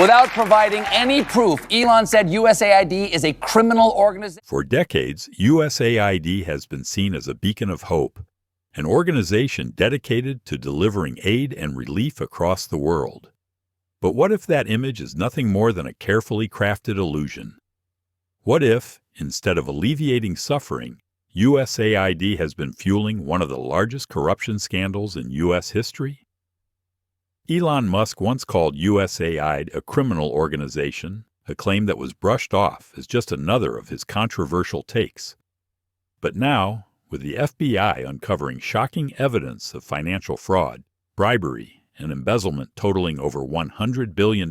Without providing any proof, Elon said USAID is a criminal organization. For decades, USAID has been seen as a beacon of hope, an organization dedicated to delivering aid and relief across the world. But what if that image is nothing more than a carefully crafted illusion? What if, instead of alleviating suffering, USAID has been fueling one of the largest corruption scandals in U.S. history? Elon Musk once called USAID a criminal organization, a claim that was brushed off as just another of his controversial takes. But now, with the FBI uncovering shocking evidence of financial fraud, bribery, and embezzlement totaling over $100 billion,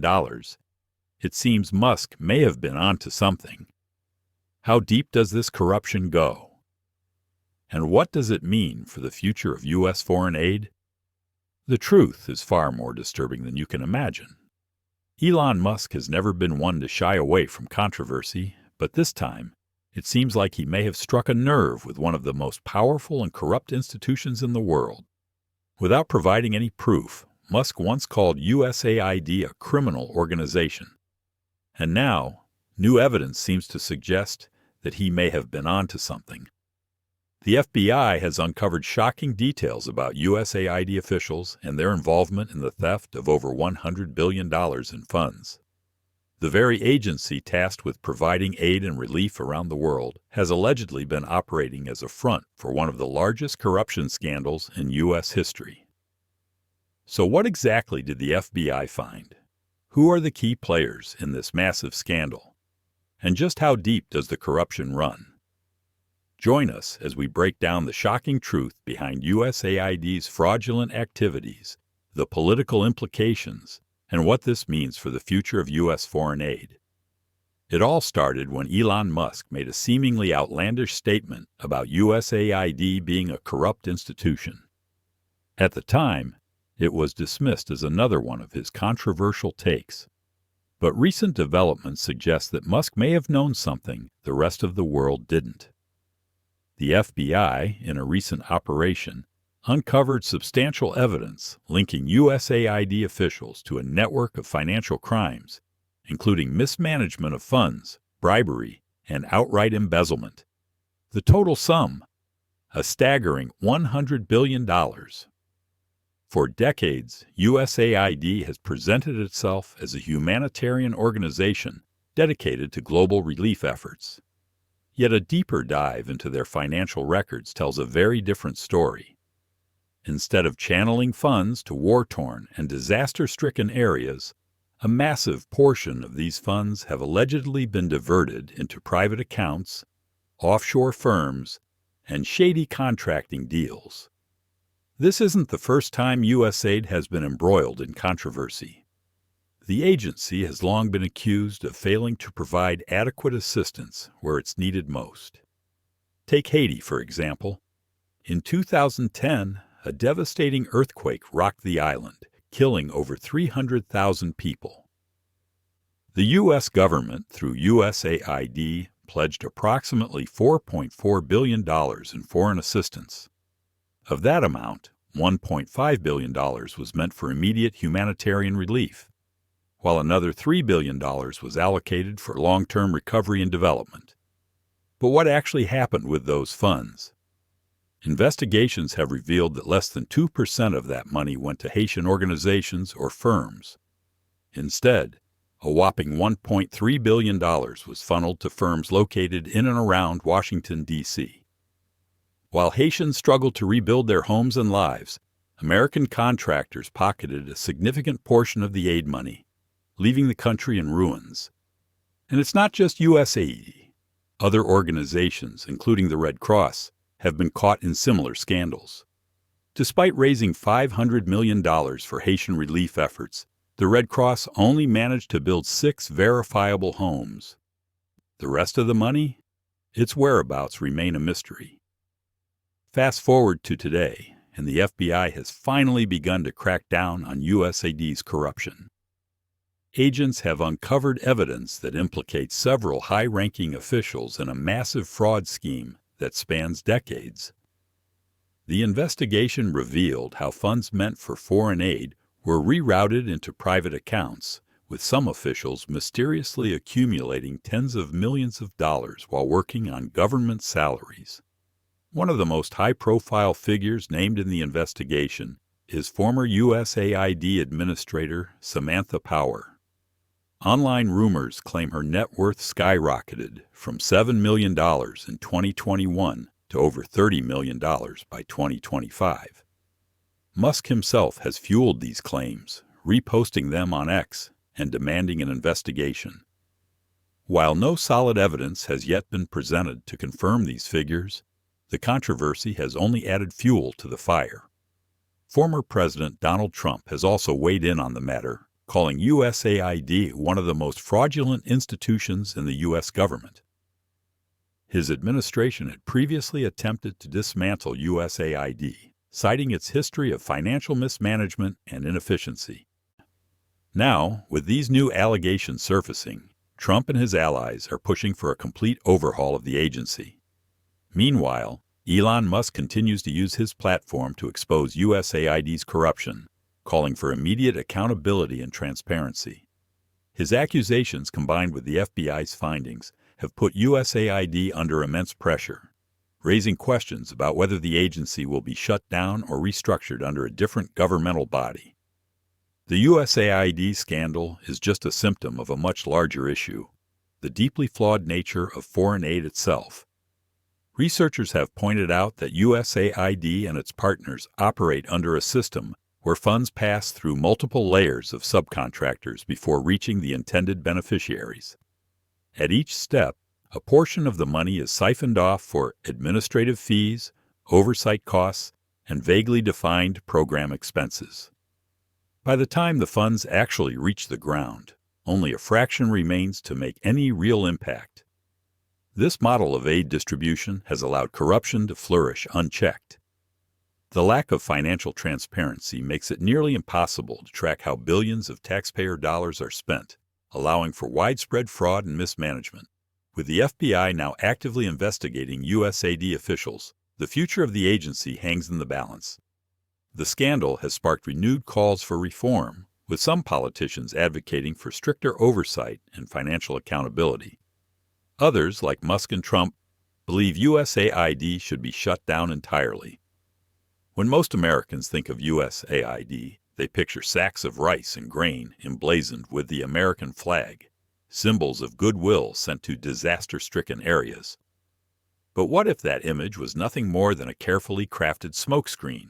it seems Musk may have been onto something. How deep does this corruption go? And what does it mean for the future of U.S. foreign aid? The truth is far more disturbing than you can imagine. Elon Musk has never been one to shy away from controversy, but this time, it seems like he may have struck a nerve with one of the most powerful and corrupt institutions in the world. Without providing any proof, Musk once called USAID a criminal organization. And now, new evidence seems to suggest that he may have been onto something. The FBI has uncovered shocking details about USAID officials and their involvement in the theft of over $100 billion in funds. The very agency tasked with providing aid and relief around the world has allegedly been operating as a front for one of the largest corruption scandals in U.S. history. So what exactly did the FBI find? Who are the key players in this massive scandal? And just how deep does the corruption run? Join us as we break down the shocking truth behind USAID's fraudulent activities, the political implications, and what this means for the future of U.S. foreign aid. It all started when Elon Musk made a seemingly outlandish statement about USAID being a corrupt institution. At the time, it was dismissed as another one of his controversial takes. But recent developments suggest that Musk may have known something the rest of the world didn't. The FBI, in a recent operation, uncovered substantial evidence linking USAID officials to a network of financial crimes, including mismanagement of funds, bribery, and outright embezzlement. The total sum, a staggering $100 billion. For decades, USAID has presented itself as a humanitarian organization dedicated to global relief efforts. Yet a deeper dive into their financial records tells a very different story. Instead of channeling funds to war-torn and disaster-stricken areas, a massive portion of these funds have allegedly been diverted into private accounts, offshore firms, and shady contracting deals. This isn't the first time USAID has been embroiled in controversy. The agency has long been accused of failing to provide adequate assistance where it's needed most. Take Haiti, for example. In 2010, a devastating earthquake rocked the island, killing over 300,000 people. The U.S. government, through USAID, pledged approximately $4.4 billion in foreign assistance. Of that amount, $1.5 billion was meant for immediate humanitarian relief, while another $3 billion was allocated for long-term recovery and development. But what actually happened with those funds? Investigations have revealed that less than 2% of that money went to Haitian organizations or firms. Instead, a whopping $1.3 billion was funneled to firms located in and around Washington, D.C. While Haitians struggled to rebuild their homes and lives, American contractors pocketed a significant portion of the aid money, leaving the country in ruins. And it's not just USAID. Other organizations, including the Red Cross, have been caught in similar scandals. Despite raising $500 million for Haitian relief efforts, the Red Cross only managed to build 6 verifiable homes. The rest of the money? Its whereabouts remain a mystery. Fast forward to today, and the FBI has finally begun to crack down on USAID's corruption. Agents have uncovered evidence that implicates several high-ranking officials in a massive fraud scheme that spans decades. The investigation revealed how funds meant for foreign aid were rerouted into private accounts, with some officials mysteriously accumulating tens of millions of dollars while working on government salaries. One of the most high-profile figures named in the investigation is former USAID Administrator Samantha Power. Online rumors claim her net worth skyrocketed from $7 million in 2021 to over $30 million by 2025. Musk himself has fueled these claims, reposting them on X and demanding an investigation. While no solid evidence has yet been presented to confirm these figures, the controversy has only added fuel to the fire. Former President Donald Trump has also weighed in on the matter, calling USAID one of the most fraudulent institutions in the U.S. government. His administration had previously attempted to dismantle USAID, citing its history of financial mismanagement and inefficiency. Now, with these new allegations surfacing, Trump and his allies are pushing for a complete overhaul of the agency. Meanwhile, Elon Musk continues to use his platform to expose USAID's corruption, calling for immediate accountability and transparency. His accusations, combined with the FBI's findings, have put USAID under immense pressure, raising questions about whether the agency will be shut down or restructured under a different governmental body. The USAID scandal is just a symptom of a much larger issue, the deeply flawed nature of foreign aid itself. Researchers have pointed out that USAID and its partners operate under a system where funds pass through multiple layers of subcontractors before reaching the intended beneficiaries. At each step, a portion of the money is siphoned off for administrative fees, oversight costs, and vaguely defined program expenses. By the time the funds actually reach the ground, only a fraction remains to make any real impact. This model of aid distribution has allowed corruption to flourish unchecked. The lack of financial transparency makes it nearly impossible to track how billions of taxpayer dollars are spent, allowing for widespread fraud and mismanagement. With the FBI now actively investigating USAID officials, the future of the agency hangs in the balance. The scandal has sparked renewed calls for reform, with some politicians advocating for stricter oversight and financial accountability. Others, like Musk and Trump, believe USAID should be shut down entirely. When most Americans think of USAID, they picture sacks of rice and grain emblazoned with the American flag, symbols of goodwill sent to disaster-stricken areas. But what if that image was nothing more than a carefully crafted smokescreen?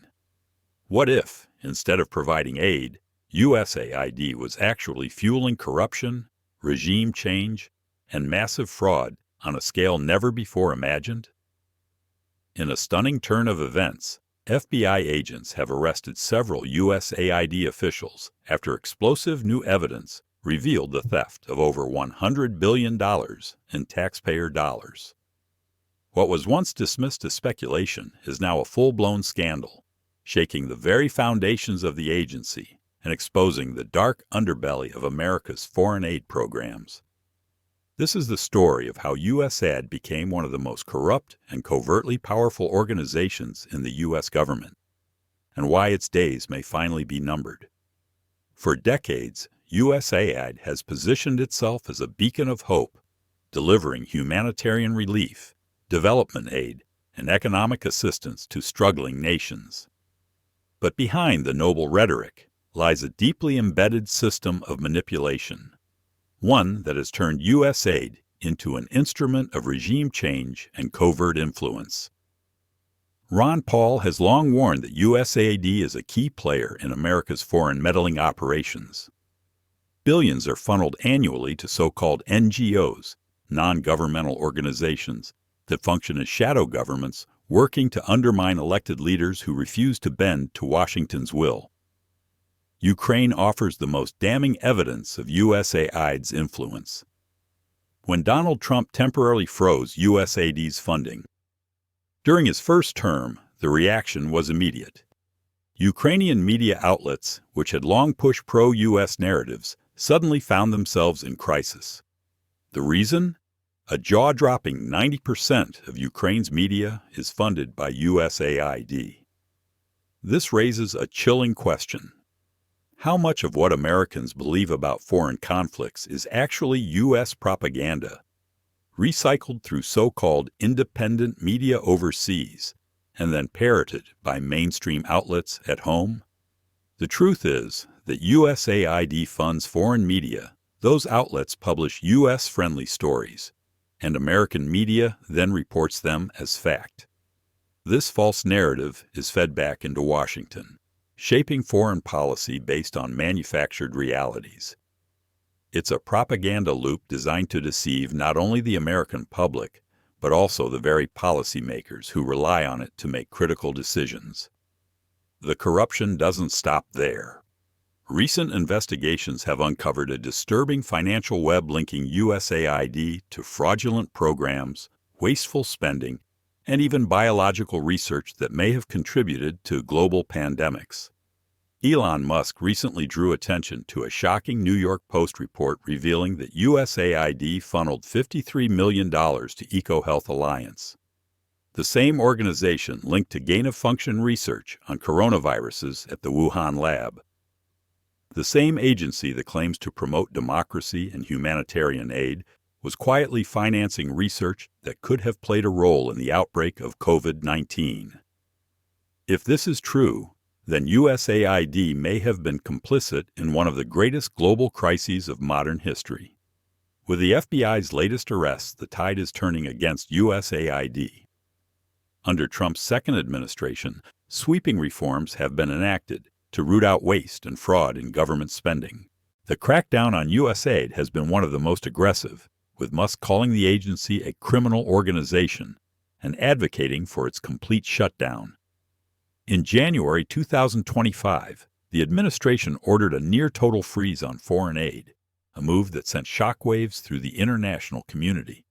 What if, instead of providing aid, USAID was actually fueling corruption, regime change, and massive fraud on a scale never before imagined? In a stunning turn of events, FBI agents have arrested several USAID officials after explosive new evidence revealed the theft of over $100 billion in taxpayer dollars. What was once dismissed as speculation is now a full-blown scandal, shaking the very foundations of the agency and exposing the dark underbelly of America's foreign aid programs. This is the story of how USAID became one of the most corrupt and covertly powerful organizations in the U.S. government, and why its days may finally be numbered. For decades, USAID has positioned itself as a beacon of hope, delivering humanitarian relief, development aid, and economic assistance to struggling nations. But behind the noble rhetoric lies a deeply embedded system of manipulation, one that has turned USAID into an instrument of regime change and covert influence. Ron Paul has long warned that USAID is a key player in America's foreign meddling operations. Billions are funneled annually to so-called NGOs, non-governmental organizations, that function as shadow governments working to undermine elected leaders who refuse to bend to Washington's will. Ukraine offers the most damning evidence of USAID's influence. When Donald Trump temporarily froze USAID's funding, during his first term, the reaction was immediate. Ukrainian media outlets, which had long pushed pro-U.S. narratives, suddenly found themselves in crisis. The reason? A jaw-dropping 90% of Ukraine's media is funded by USAID. This raises a chilling question. How much of what Americans believe about foreign conflicts is actually U.S. propaganda, recycled through so-called independent media overseas, and then parroted by mainstream outlets at home? The truth is that USAID funds foreign media. Those outlets publish U.S.-friendly stories, and American media then reports them as fact. This false narrative is fed back into Washington, shaping foreign policy based on manufactured realities. It's a propaganda loop designed to deceive not only the American public, but also the very policymakers who rely on it to make critical decisions. The corruption doesn't stop there. Recent investigations have uncovered a disturbing financial web linking USAID to fraudulent programs, wasteful spending, and even biological research that may have contributed to global pandemics. Elon Musk recently drew attention to a shocking New York Post report revealing that USAID funneled $53 million to EcoHealth Alliance, the same organization linked to gain-of-function research on coronaviruses at the Wuhan lab. The same agency that claims to promote democracy and humanitarian aid was quietly financing research that could have played a role in the outbreak of COVID-19. If this is true, then USAID may have been complicit in one of the greatest global crises of modern history. With the FBI's latest arrests, the tide is turning against USAID. Under Trump's second administration, sweeping reforms have been enacted to root out waste and fraud in government spending. The crackdown on USAID has been one of the most aggressive, with Musk calling the agency a criminal organization and advocating for its complete shutdown. In January 2025, the administration ordered a near-total freeze on foreign aid, a move that sent shockwaves through the international community.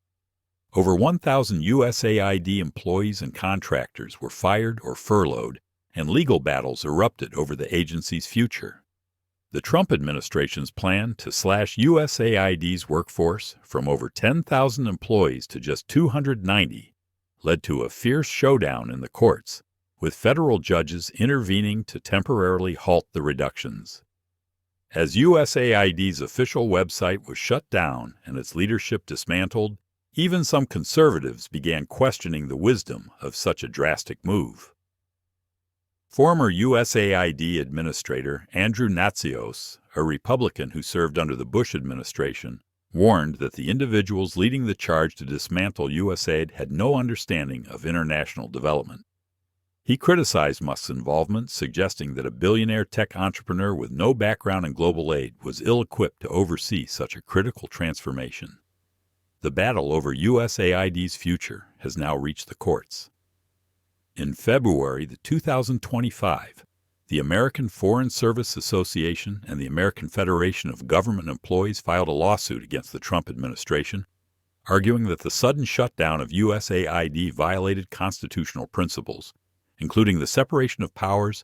Over 1,000 USAID employees and contractors were fired or furloughed, and legal battles erupted over the agency's future. The Trump administration's plan to slash USAID's workforce from over 10,000 employees to just 290 led to a fierce showdown in the courts, with federal judges intervening to temporarily halt the reductions. As USAID's official website was shut down and its leadership dismantled, even some conservatives began questioning the wisdom of such a drastic move. Former USAID Administrator Andrew Natsios, a Republican who served under the Bush administration, warned that the individuals leading the charge to dismantle USAID had no understanding of international development. He criticized Musk's involvement, suggesting that a billionaire tech entrepreneur with no background in global aid was ill-equipped to oversee such a critical transformation. The battle over USAID's future has now reached the courts. In February 2025, the American Foreign Service Association and the American Federation of Government Employees filed a lawsuit against the Trump administration, arguing that the sudden shutdown of USAID violated constitutional principles, including the separation of powers